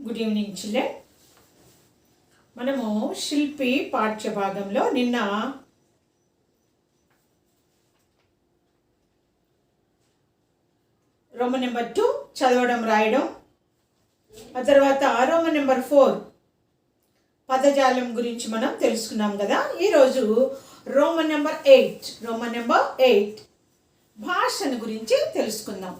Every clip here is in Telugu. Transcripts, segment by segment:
Good evening children. మనము శిల్పి పాఠ్య భాగంలో నిన్న రోమన్ నెంబర్ 2 చదవడం రాయడం, ఆ తర్వాత రోమన్ నెంబర్ 4 పదజాలం గురించి మనం తెలుసుకున్నాం కదా. ఈరోజు రోమన్ నెంబర్ 8 భాషను గురించి తెలుసుకుందాం.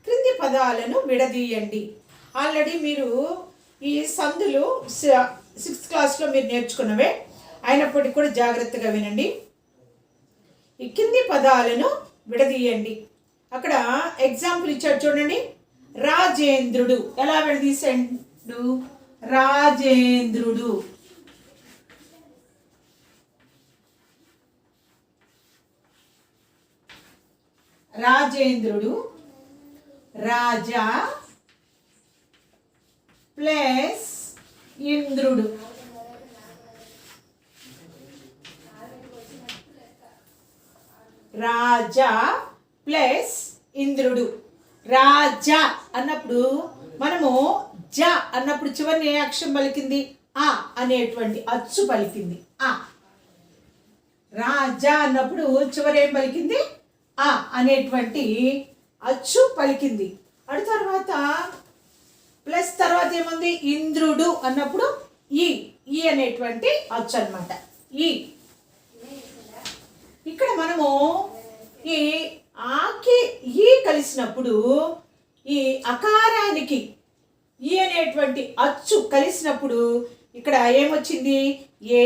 క్రింది పదాలను విడదీయండి. ఆల్రెడీ మీరు ఈ సందులు 6th క్లాస్లో మీరు నేర్చుకున్నవే, అయినప్పటికీ కూడా జాగ్రత్తగా వినండి. ఈ కింది పదాలను విడదీయండి. అక్కడ ఎగ్జాంపుల్ ఇచ్చాడు చూడండి. రాజేంద్రుడు ఎలా విడదీసాడు? రాజేంద్రుడు రాజా ప్లస్ ఇంద్రుడు. రాజా ప్లస్ ఇంద్రుడు. రాజా అన్నప్పుడు మనము జ అన్నప్పుడు చివరిని ఏ అక్షరం పలికింది? ఆ అనేటువంటి అచ్చు పలికింది. ఆ. రాజా అన్నప్పుడు చివరి ఏం పలికింది? ఆ అనేటువంటి అచ్చు పలికింది. అటు తర్వాత ప్లస్ తర్వాత ఏముంది? ఇంద్రుడు అన్నప్పుడు ఈ అనేటువంటి అచ్చు అన్నమాట. ఇక్కడ మనము ఈ ఆకి ఈ కలిసినప్పుడు ఈ అకారానికి ఈ అనేటువంటి అచ్చు కలిసినప్పుడు ఇక్కడ ఏమొచ్చింది? ఏ.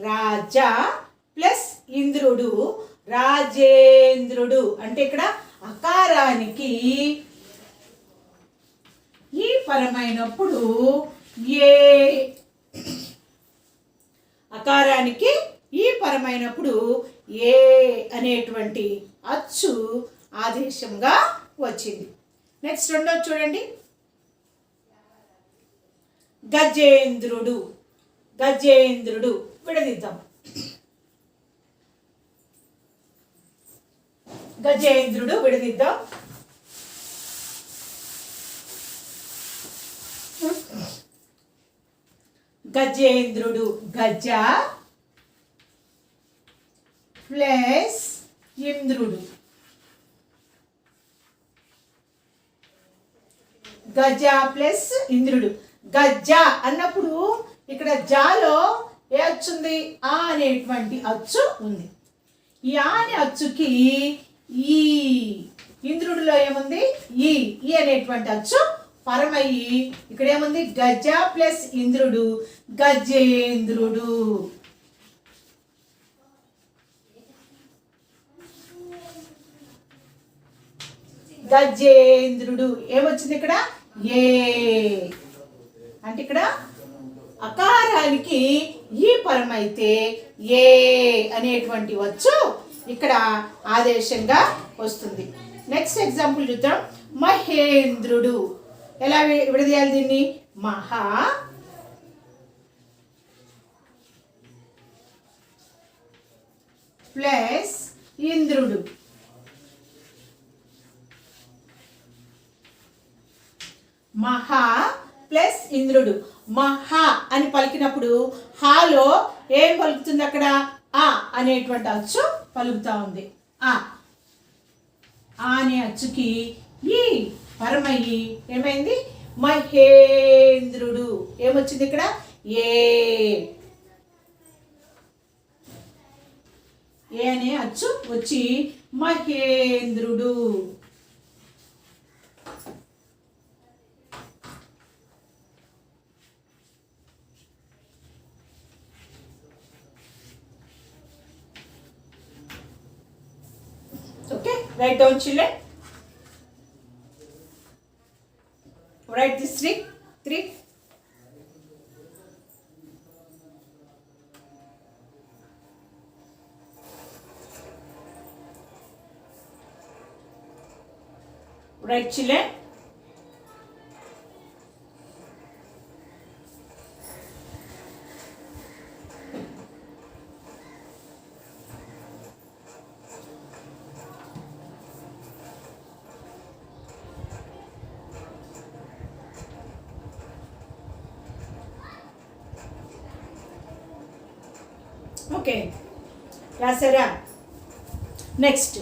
రాజా ప్లస్ ఇంద్రుడు రాజేంద్రుడు. అంటే ఇక్కడ అకారానికి ఈ పరమైనప్పుడు ఏ. అకారానికి ఈ పరమైనప్పుడు ఏ అనేటువంటి అచ్చు ఆదేశంగా వచ్చింది. నెక్స్ట్ రెండోది చూడండి. గజేంద్రుడు విడదీద్దాం. గజేంద్రుడు విడదీద్దాం. గజేంద్రుడు గజ ప్లస్ ఇంద్రుడు. గజ ప్లస్ ఇంద్రుడు. గజ అన్నప్పుడు ఇక్కడ జాలో ఏ అచ్చు ఉంది? ఆ అనేటువంటి అచ్చు ఉంది. ఈ ఆ అనే అచ్చుకి ఈ ఇంద్రుడిలో ఏముంది? ఈ అనేటువంటి అచ్చు పరమయ్యి ఇక్కడ ఏముంది? గజ ప్లస్ ఇంద్రుడు గజేంద్రుడు. గజేంద్రుడు ఏమొచ్చింది ఇక్కడ? ఏ. అంటే ఇక్కడ అకారానికి ఈ పరమైతే ఏ అనేటువంటి వచ్చు ఇక్కడ ఆదేశంగా వస్తుంది. నెక్స్ట్ ఎగ్జాంపుల్ చూద్దాం. మహేంద్రుడు ఎలా విడదీయాలి దీన్ని? మహా ప్లస్ ఇంద్రుడు. మహా ప్లస్ ఇంద్రుడు. మహా అని పలికినప్పుడు హాలో ఏం పలుకుతుంది? అక్కడ ఆ అనేటువంటి అచ్చు పలుకుతా ఉంది. ఆ అనే అచ్చుకి ఈ పరమయ్యి ఏమైంది? మహేంద్రుడు. ఏమొచ్చింది ఇక్కడ? ఏ అనే అచ్చు వచ్చి మహేంద్రుడు. Okay, write down children. Write this three. Write children. Okay, రాసారా? నెక్స్ట్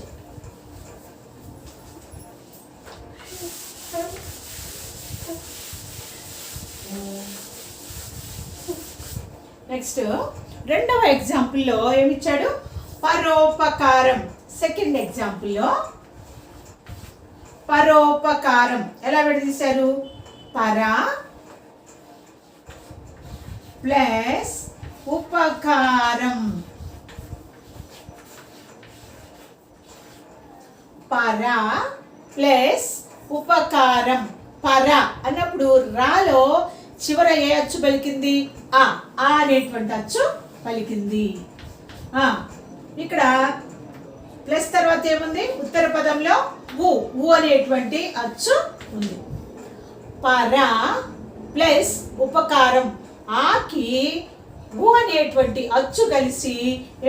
రెండవ ఎగ్జాంపుల్లో ఏమిచ్చాడు? పరోపకారం. సెకండ్ ఎగ్జాంపుల్లో పరోపకారం ఎలా విడదీశారు? పర ప్లస్ ఉపకారం. పర ప్లస్ ఉపకారం. పర అన్నప్పుడు రాలో చివర ఏ అచ్చు పలికింది? ఆ అనేటువంటి అచ్చు పలికింది. ఇక్కడ ప్లస్ తర్వాత ఏముంది? ఉత్తర పదంలో ఊ అనేటువంటి అచ్చు ఉంది. పర ప్లస్ ఉపకారం, ఆకి ఊ అనేటువంటి అచ్చు కలిసి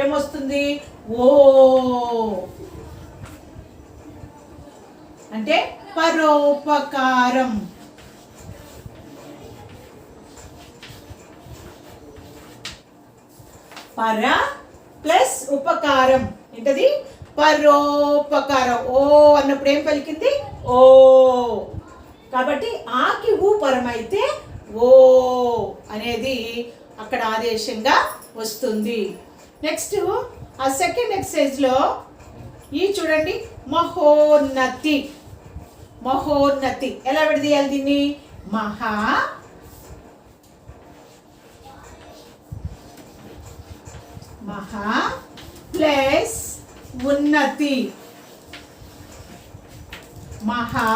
ఏమొస్తుంది? ఓ అంటే పరోపకారం. పర ప్లస్ ఉపకారం ఏంటది? పరోపకారం. ఓ అన్నప్పుడు ఏం పలికింది? ఓ. కాబట్టి ఆకి ఊ పరమైతే ఓ అనేది అక్కడ ఆదేశంగా వస్తుంది. నెక్స్ట్ ఆ సెకండ్ ఎక్సర్సైజ్లో ఈ చూడండి, మహోన్నతి. మహోన్నతి ఎలా విడదీయాలి దీన్ని? మహా ప్లస్ ఉన్నతి. మహా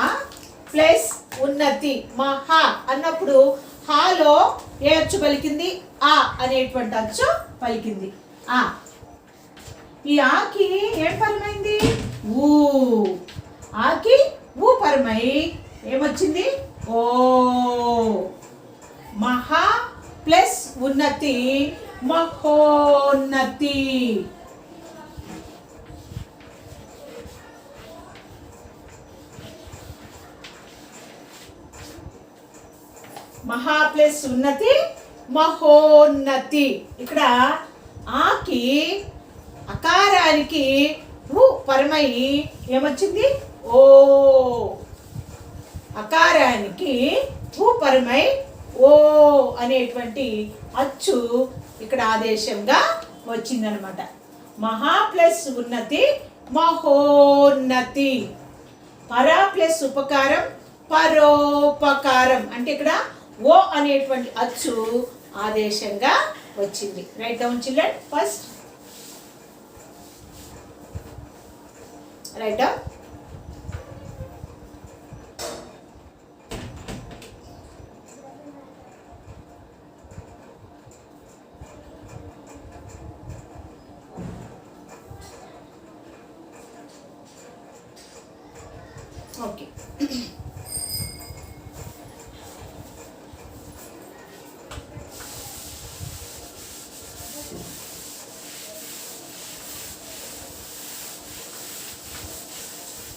ప్లస్ ఉన్నతి. మహా అన్నప్పుడు హాలో ఏ అచ్చు పలికింది? ఆ అనేటువంటి అచ్చు పలికింది. ఆ ఈ ఆకి ఏం పరమైంది? ఊ. ఆకి ఊ పరమై ఏమొచ్చింది? ఓ. మహా ప్లస్ ఉన్నతి మహోన్నతి. మహా ప్లస్ ఉన్నతి మహోన్నతి. ఇక్కడ ఆకి అకారానికి ఊ పరమై ఏమొచ్చింది? ఓ. అకారానికి ఊ పరమై ఓ అనేటువంటి అచ్చు ఇక్కడ ఆదేశంగా వచ్చిందనమాట. మహా ప్లస్ ఉన్నతి మహోన్నతి. పర ప్లస్ ఉపకారం పరోపకారం. అంటే ఇక్కడ ఓ అనేటువంటి అచ్చు ఆదేశంగా వచ్చింది. Right down children. First right down. Okay,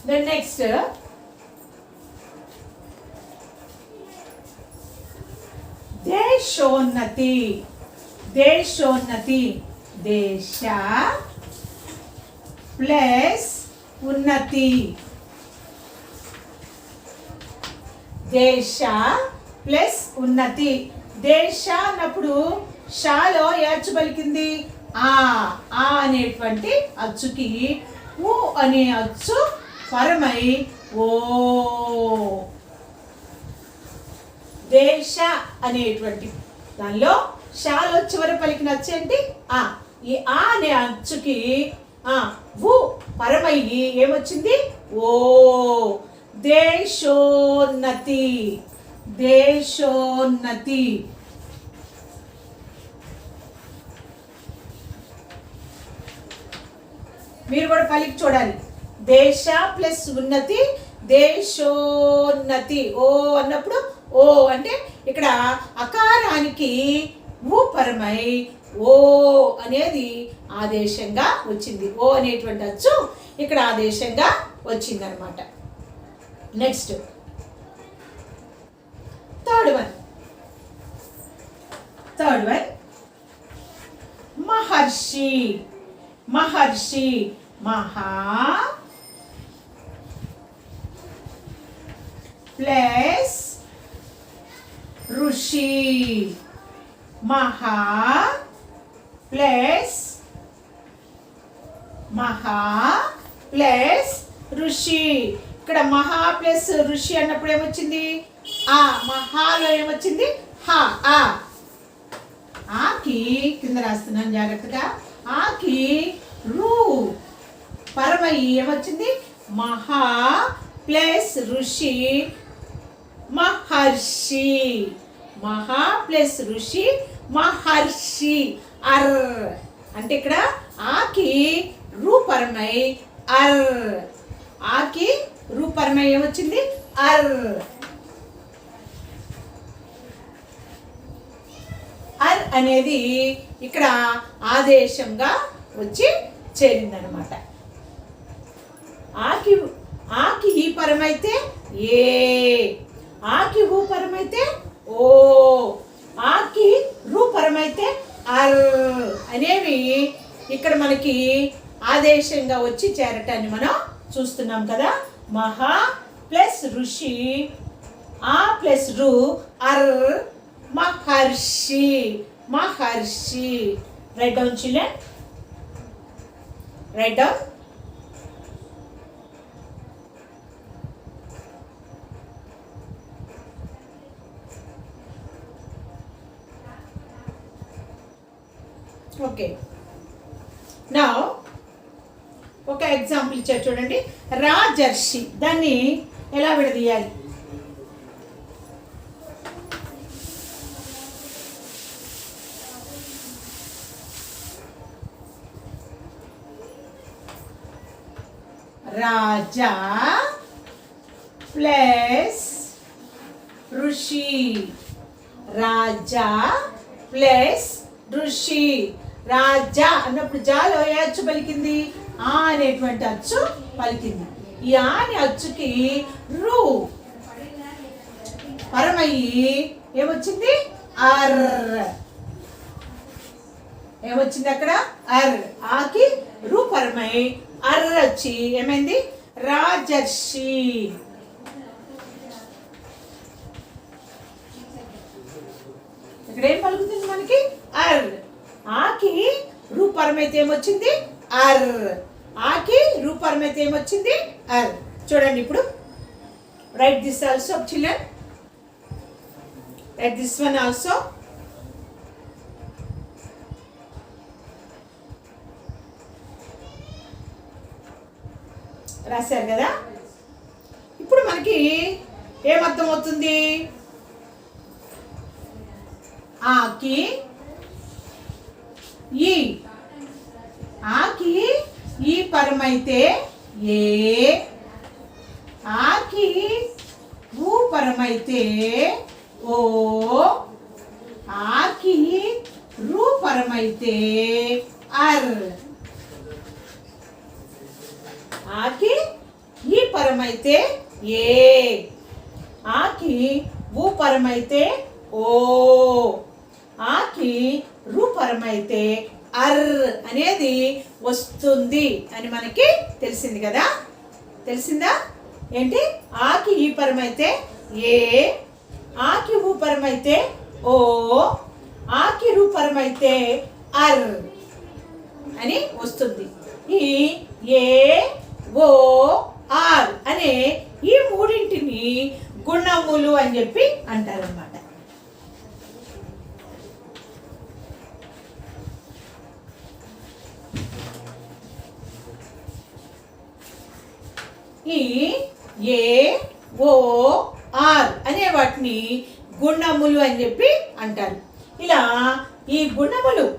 then next దేశోన్నతి. దేశోన్నతి. దేశ ప్లస్ ఉన్నతి. దేశ ప్లస్ ఉన్నతి. దేశ అన్నప్పుడు షాలో ఏ అచ్చు పలికింది? ఆ అనేటువంటి అచ్చుకి ఊ అనే అచ్చు పరమై ఓ. దేశ అనేటువంటి దానిలో షాలో చివర పలికిన అచ్చు ఏంటి? ఆ. ఈ ఆ అనే అచ్చుకి ఊ పరమయ్యి ఏమొచ్చింది? ఓ. దేశోన్నతి. దేశోన్నతి. మీరు కూడా పలికి చూడాలి. దేశ ప్లస్ ఉన్నతి దేశోన్నతి. ఓ అన్నప్పుడు ఓ అంటే ఇక్కడ అకారానికి ఊ పరమై ఓ అనేది ఆదేశంగా వచ్చింది. ఓ అనేటువంటి అచ్చు ఇక్కడ ఆదేశంగా వచ్చింది అనమాట. నెక్స్ట్ థర్డ్ వన్ మహర్షి. మహర్షి మహా ప్లస్ ఋషి. మహా ప్లస్ ఋషి. ఇక్కడ మహా ప్లస్ ఋషి అన్నప్పుడు ఏమొచ్చింది? ఆ. మహాలో ఏమొచ్చింది? హ. ఆకి కింద రాస్తున్నాను జాగ్రత్తగా. ఆకి రు. పరమయి ఏమొచ్చింది? మహా ప్లస్ ఋషి మహర్షి. మహా ప్లస్ ఋషి మహర్షి. అర్ అంటే ఇక్కడ ఆకి రూపరమై అర్. ఆకి రూపరమై ఏమొచ్చింది? అర్. అర్ అనేది ఇక్కడ ఆదేశంగా వచ్చి చేరిందనమాట. ఆకి ఆకి ఈ పరమైతే ఏ. ఆకి ఊ పరమైతే ఓ. ఆకి రూ పరమైతే అర్ అనేవి ఇక్కడ మనకి ఆదేశంగా వచ్చి చేరటాన్ని మనం చూస్తున్నాం కదా. మహా ప్లస్ ఋషి, ఆ ప్లస్ రు, అర్ మహర్షి. మహర్షి. Write down children. Write down. Okay. నా ఒక ఎగ్జాంపుల్ ఇచ్చారు చూడండి. రాజర్షి. దాన్ని ఎలా విడదీయాలి? రాజా ప్లస్ ఋషి. రాజా ప్లస్ ఋషి. రాజా అన్నప్పుడు జాలో ఏ అచ్చు పలికింది? ఆ అనేటువంటి అచ్చు పలికింది. ఈ ఆ అనే అచ్చుకి రు పరమయ్యి ఏమొచ్చింది? అర్. ఏమొచ్చింది అక్కడ? అర్. ఆకి రు పరమై అర్ వచ్చి ఏమైంది? రాజర్షి. ఇక్కడ ఏం పలుకుతుంది మనకి? అర్. ఆకి రూపరమైతే ఏమొచ్చింది? అర్. ఆకి రూపరమైతే ఏమొచ్చింది? అర్. చూడండి ఇప్పుడు. Right this also children. Right this one also. రాశారు కదా. ఇప్పుడు మనకి ఏమర్థం అవుతుంది? ఆకి ఈ. ఆకి ఈ పరమైతే ఏ. ఆకి ఊ పరమైతే ఓ. ఆకి రు పరమైతే అర్. ఆకి ఈ పరమైతే ఏ. ఆకి ఊ పరమైతే ఓ. ఆకి రు పరమైతే అర్ అనేది వస్తుంది అని మనకి తెలిసింది కదా. తెలిసిందా? ఏంటి? ఆకి ఈ పరమైతే ఏ. ఆకి ఊ పరమైతే ఓ. ఆకి రు పరమైతే అర్ అని వస్తుంది. ఈ ఏ ఓ ఆర్ అనే ఈ మూడింటిని గుణములు అని చెప్పి అంటారన్నమాట. ఈ ఏ ఓ ఆర్ అనే వాటిని గుణములు అని చెప్పి అంటారు. ఇలా ఈ గుణములు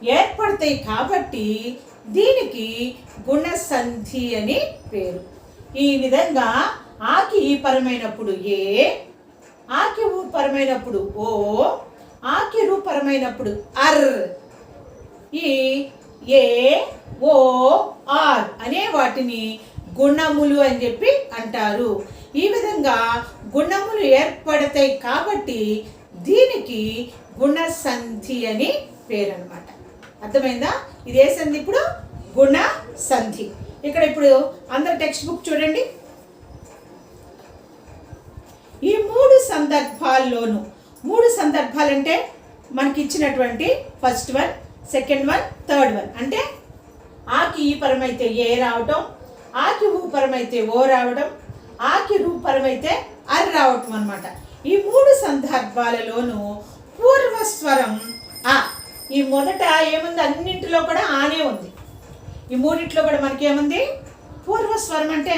ఏర్పడతాయి కాబట్టి దీనికి గుణసంధి అని పేరు. ఈ విధంగా ఆకి ఈ పరమైనప్పుడు ఏ. ఆకి ఊ పరమైనప్పుడు ఓ. ఆకి రు పరమైనప్పుడు అర్. ఈ ఏ ఓ ఆర్ అనే వాటిని గుణములు అని చెప్పి అంటారు. ఈ విధంగా గుణములు ఏర్పడతాయి కాబట్టి దీనికి గుణసంధి అని పేరు అన్నమాట. అర్థమైందా? ఇది ఏ సంధి ఇప్పుడు? గుణ సంధి. ఇక్కడ ఇప్పుడు అందరు టెక్స్ట్ బుక్ చూడండి. ఈ మూడు సందర్భాలంటే మనకి ఇచ్చినటువంటి first one, second one, third one. అంటే ఆకి ఈ పరమైతే ఏ రావటం, ఆకి ఊ పరమైతే ఓ రావడం, ఆకి రూ పరమైతే అర్ రావటం అనమాట. ఈ మూడు సందర్భాలలోనూ పూర్వస్వరం ఆ. ఈ మొదట ఏముంది? అన్నింటిలో కూడా ఆనే ఉంది. ఈ మూడింటిలో కూడా మనకి ఏముంది? పూర్వస్వరం. అంటే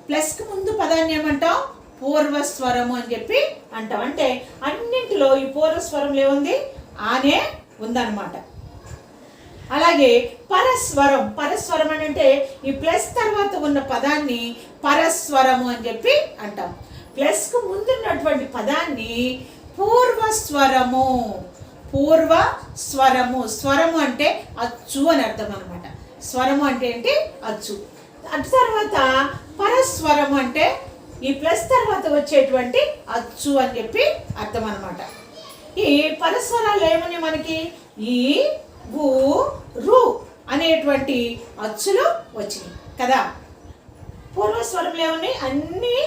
ప్లస్కి ముందు పదాన్ని ఏమంటాం? పూర్వస్వరము అని చెప్పి అంటాం. అంటే అన్నింటిలో ఈ పూర్వస్వరంలో ఏముంది? ఆనే ఉందన్నమాట. అలాగే పరస్వరం అని అంటే ఈ ప్లస్ తర్వాత ఉన్న పదాన్ని పరస్వరము అని చెప్పి అంటాం. ప్లస్కు ముందున్నటువంటి పదాన్ని పూర్వస్వరము. స్వరము అంటే అచ్చు అని అర్థం అనమాట. స్వరము అంటే ఏంటి? అచ్చు. అటు తర్వాత పరస్వరము అంటే ఈ ప్లస్ తర్వాత వచ్చేటువంటి అచ్చు అని చెప్పి అర్థం అనమాట. ఈ పరస్వరాలు ఏమని మనకి ఈ ఊ రు అనేటువంటి అచ్చులు వచ్చినాయి కదా. పూర్వస్వరంలో ఏమన్నాయి? అన్నీ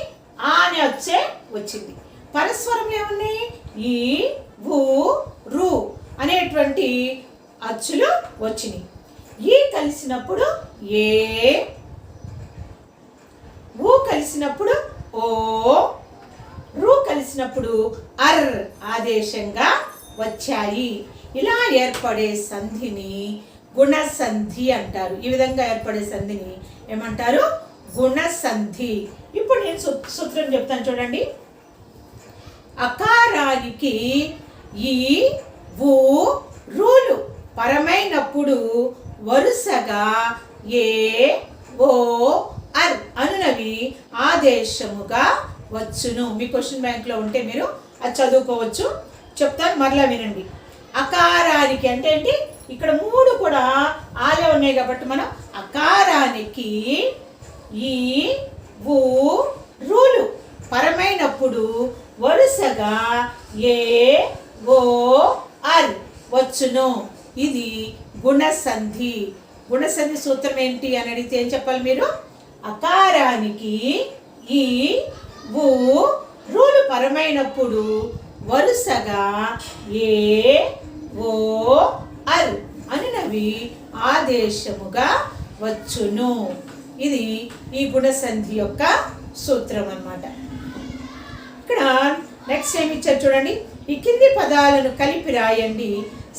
ఆ అనే అచ్చే వచ్చింది. పరస్వరంలో ఏమన్నాయి? ఈ ఊ రు అనేటువంటి అచ్చులు వచ్చినాయి. ఈ కలిసినప్పుడు ఏ, ఊ కలిసినప్పుడు ఓ, రు కలిసినప్పుడు అర్ ఆదేశంగా వచ్చాయి. ఇలా ఏర్పడే సంధిని గుణసంధి అంటారు. ఈ విధంగా ఏర్పడే సంధిని ఏమంటారు? గుణసంధి. ఇప్పుడు నేను సూత్రం చెప్తాను చూడండి. అకారానికి ఈ ఊ రూలు పరమైనప్పుడు వరుసగా ఏ ఓ అర్ అనునవి ఆదేశముగా వచ్చును. మీ క్వశ్చన్ బ్యాంక్లో ఉంటే మీరు అది చదువుకోవచ్చు. చెప్తాను, మరలా వినండి. అకారానికి అంటే ఏంటి? ఇక్కడ మూడు కూడా ఆలే ఉన్నాయి కాబట్టి మనం అకారానికి ఈ ఊ రూలు పరమైనప్పుడు వరుసగా ఏ ఓ అర్ వచ్చును. ఇది గుణసంధి. గుణసంధి సూత్రం ఏంటి అని అడిగితే ఏం చెప్పాలి మీరు? అకారానికి ఈ ఊ రూలు పరమైనప్పుడు వరుసగా ఏ ఓ అర్ అనునవి ఆదేశముగా వచ్చును. ఇది ఈ గుణసంధి యొక్క సూత్రం అన్నమాట. ఇక్కడ నెక్స్ట్ ఏమి ఇచ్చారు చూడండి. ఈ కింది పదాలను కలిపి రాయండి,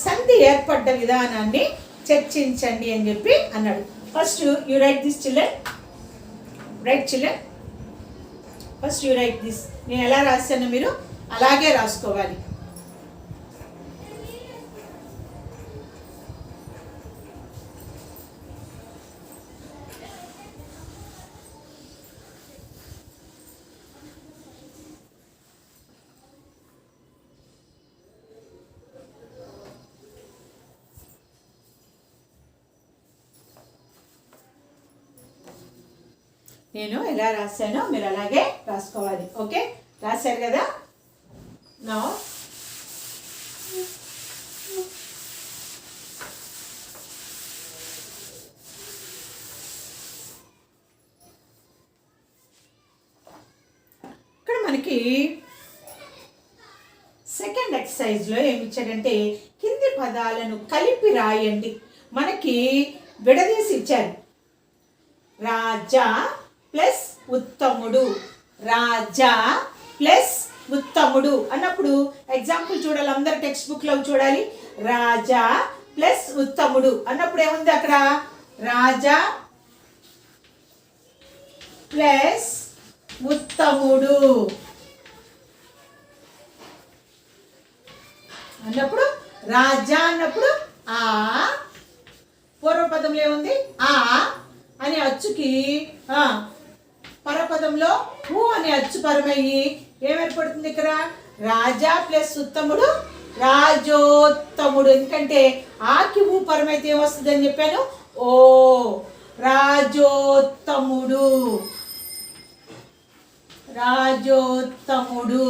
సంధి ఏర్పడ్డ విధానాన్ని చర్చించండి అని చెప్పి అన్నాడు. First you right this children. First you right this. నేను ఎలా రాశానో మీరు అలాగే రాసుకోవాలి. నేను ఎలా రాశానో మీరు అలాగే రాసుకోవాలి. ఓకే, రాశారు కదా? నా ఇక్కడ మనకి సెకండ్ ఎక్సర్సైజ్లో ఏమి ఇచ్చాడంటే కింది పదాలను కలిపి రాయండి. మనకి విడదీసి ఇచ్చారు. రాజా ప్లస్ ఉత్తముడు, రాజా ప్లస్ ఉత్తముడు అన్నప్పుడు ఎగ్జాంపుల్ చూడాలి. అందరు టెక్స్ట్ బుక్లో చూడాలి. రాజా ప్లస్ ఉత్తముడు అన్నప్పుడు ఏముంది అక్కడ? రాజా ప్లస్ ఉత్తముడు అన్నప్పుడు రాజా అన్నప్పుడు ఆ పూర్వపదంలో ఏముంది? ఆ అనే అచ్చుకి పరపదంలో ఊ అనే అచ్చు పరమయ్యి ఏమేర్పడుతుంది ఇక్కడ? రాజా ప్లస్ ఉత్తముడు రాజోత్తముడు. ఎందుకంటే ఆకి ఊ పరమైతే ఏమొస్తుంది అని చెప్పాను? ఓ రాజోత్తముడు. రాజోత్తముడు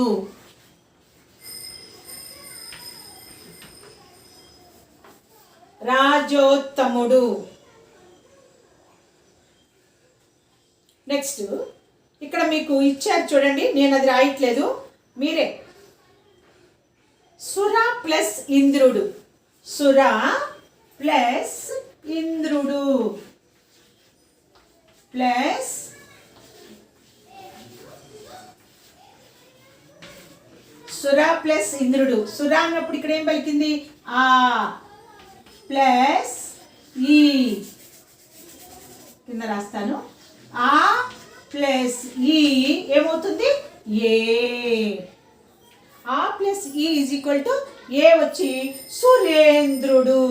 రాజోత్తముడు. నెక్స్ట్ ఇక్కడ మీకు ఇచ్చారు చూడండి, నేను అది రాయట్లేదు, మీరే. సుర ప్లస్ ఇంద్రుడు. సుర ప్లస్ ఇంద్రుడు ప్లస్ సుర ప్లస్ ఇంద్రుడు. సుర అన్నప్పుడు ఇక్కడ ఏం పలికింది? ఆ ప్లస్ ఈ. కింద రాస్తాను. ఆ ప్లస్ ఈ ఏమవుతుంది? ఏ. ఆ ప్లస్ ఈ ఈజ్ ఈక్వల్ టు ఏ వచ్చి సురేంద్రుడు.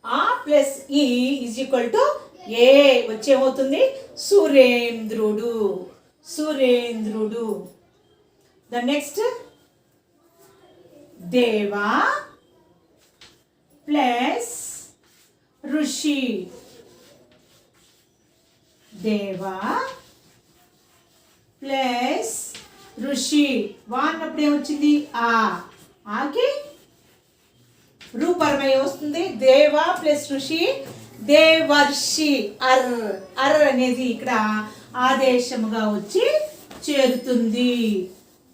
ఆ ప్లస్ ఈ ఈజ్ ఈక్వల్ టు ఏ వచ్చి ఏమవుతుంది? సురేంద్రుడు. సురేంద్రుడు. ద నెక్స్ట్ దేవా ప్లస్ ఋషి. దేవా ప్లస్ ఋషి. వా అన్నప్పుడు ఏమొచ్చింది? ఆ. ఆకి రూపరమై వస్తుంది. దేవా ప్లస్ ఋషి దేవర్షి. అర్. అర్ అనేది ఇక్కడ ఆదేశముగా వచ్చి చేరుతుంది.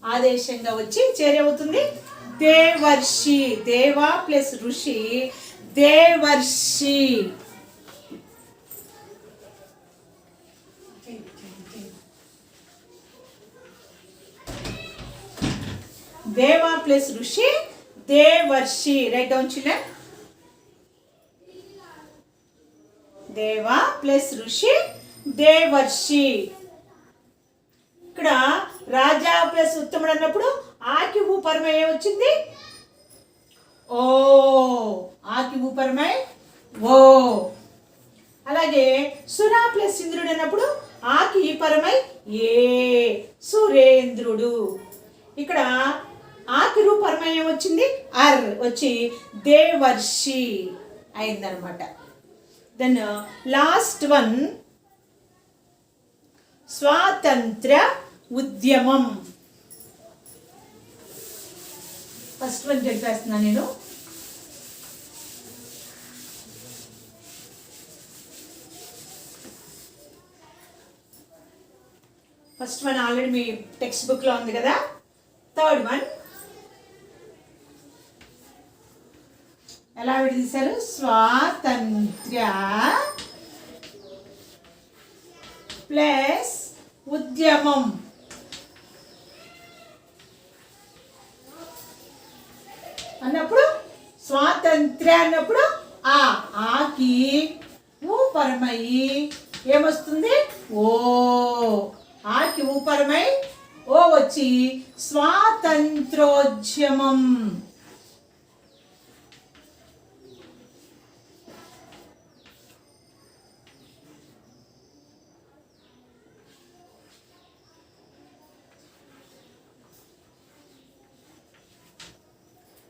ఆదేశంగా వచ్చి చేరవుతుంది దేవర్షి. దేవా ప్లస్ ఋషి దేవర్షి. దేవా ప్లస్ ఋషి దేవర్షి. Right down children. దేవా ప్లస్ ఋషి దేవర్షి. ఇక్కడ రాజా ప్లస్ ఉత్తముడు అన్నప్పుడు ఆకి ఊపరమై వచ్చింది? ఓ. ఆకి ఊపరమై ఓ. అలాగే సురా ప్లస్ ఇంద్రుడు అన్నప్పుడు ఆకి ఈపరమై ఏ సురేంద్రుడు. ఇక్కడ ఆకి రూపరమై వచ్చింది? అర్ వచ్చి దేవర్షి అయిందనమాట. దెన్ లాస్ట్ వన్ స్వాతంత్ర ఉద్యమం. ఫస్ట్ వన్ చెప్పేస్తున్నా నేను. ఫస్ట్ వన్ ఆల్రెడీ మీ టెక్స్ట్ బుక్లో ఉంది కదా. థర్డ్ వన్ ఎలా విడదీశారు? స్వాతంత్ర్య ప్లస్ ఉద్యమం. అన్నప్పుడు స్వాతంత్ర్య అన్నప్పుడు ఆ. ఆకి ఊపరమయ్యి ఏమొస్తుంది? ఓ. ఆకి ఊపరమై ఓ వచ్చి స్వాతంత్రోద్యమం.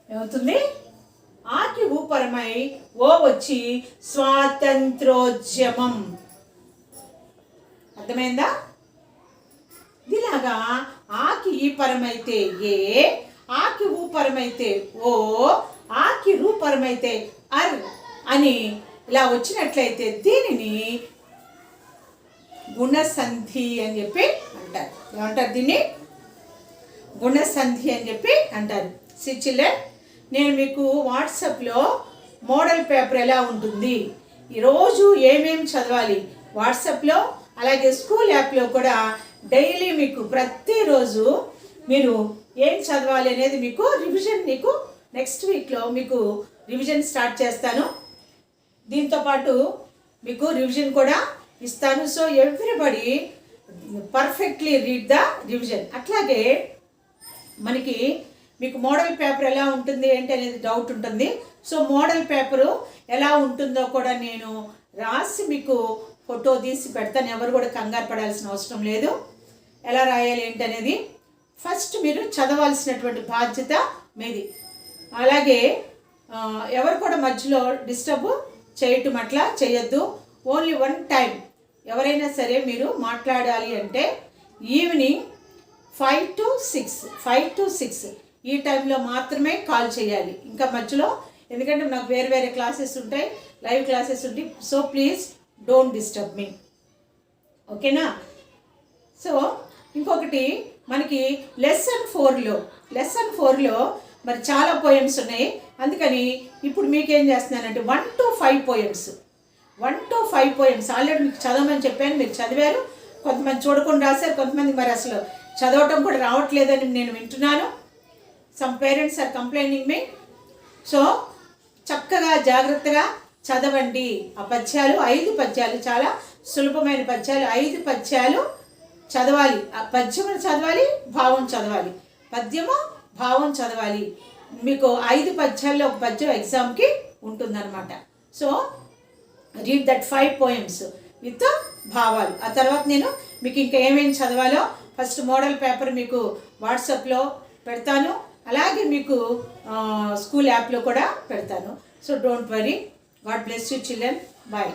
ఏమవుతుంది? ఆకి ఊపరమై ఓ వచ్చి స్వాతంత్రోద్యమం. అర్థమైందా? ఇలాగా ఆకి ఈ పరమైతే ఏ, ఆకి ఊపరమైతే ఓ, ఆకి రూపరమైతే అర్ అని ఇలా వచ్చినట్లయితే దీనిని గుణసంధి అని చెప్పి అంటారు. ఏమంటారు దీన్ని? గుణసంధి అని చెప్పి అంటారు. చిల్డ్రన్, నేను మీకు వాట్సాప్లో మోడల్ పేపర్ ఎలా ఉంటుంది, ఈరోజు ఏమేమి చదవాలి వాట్సాప్లో, అలాగే స్కూల్ యాప్లో కూడా డైలీ మీకు ప్రతిరోజు మీరు ఏం చదవాలి అనేది మీకు రివిజన్, మీకు నెక్స్ట్ వీక్లో మీకు రివిజన్ స్టార్ట్ చేస్తాను. దీంతోపాటు మీకు రివిజన్ కూడా ఇస్తాను. So everybody perfectly read the revision. అట్లాగే మనకి మీకు మోడల్ పేపర్ ఎలా ఉంటుంది ఏంటి అనేది డౌట్ ఉంటుంది. సో మోడల్ పేపరు ఎలా ఉంటుందో కూడా నేను రాసి మీకు ఫోటో తీసి పెడతాను. ఎవరు కూడా కంగారు పడాల్సిన అవసరం లేదు. ఎలా రాయాలి ఏంటి అనేది ఫస్ట్ మీరు చదవాల్సినటువంటి బాధ్యత మీది. అలాగే ఎవరు కూడా మధ్యలో డిస్టర్బ్ చేయటం అట్లా చేయొద్దు. ఓన్లీ వన్ టైం ఎవరైనా సరే మీరు మాట్లాడాలి అంటే ఈవినింగ్ 5 to 6 ఈ టైంలో మాత్రమే కాల్ చేయాలి. ఇంకా మధ్యలో, ఎందుకంటే నాకు వేరే వేరే క్లాసెస్ ఉంటాయి, లైవ్ క్లాసెస్ ఉంటాయి. So please don't disturb me, ఓకేనా? సో ఇంకొకటి, మనకి లెసన్ ఫోర్లో మరి చాలా పోయమ్స్ ఉన్నాయి. అందుకని ఇప్పుడు మీకేం చేస్తున్నానంటే 1 to 5 పోయమ్స్ ఆల్రెడీ మీకు చదవమని చెప్పాను, మీరు చదివారు. కొంతమంది చూడకుండా రాశారు, కొంతమంది మరి అసలు చదవటం కూడా రావట్లేదని నేను వింటున్నాను. Some parents are complaining me. So చక్కగా జాగ్రత్తగా చదవండి. ఆ పద్యాలు 5 పద్యాలు, చాలా సులభమైన పద్యాలు. 5 పద్యాలు చదవాలి. ఆ పద్యమును చదవాలి, భావం చదవాలి. పద్యము భావం చదవాలి. మీకు 5 పద్యాల్లో ఒక పద్యం ఎగ్జామ్కి ఉంటుందన్నమాట. So read that 5 poems with భావాలు. ఆ తర్వాత నేను మీకు ఇంకా ఏమేమి చదవాలో ఫస్ట్ మోడల్ పేపర్ మీకు వాట్సాప్లో పెడతాను, అలాగే మీకు స్కూల్ యాప్లో కూడా పెడతాను. So don't worry. God bless you children. Bye.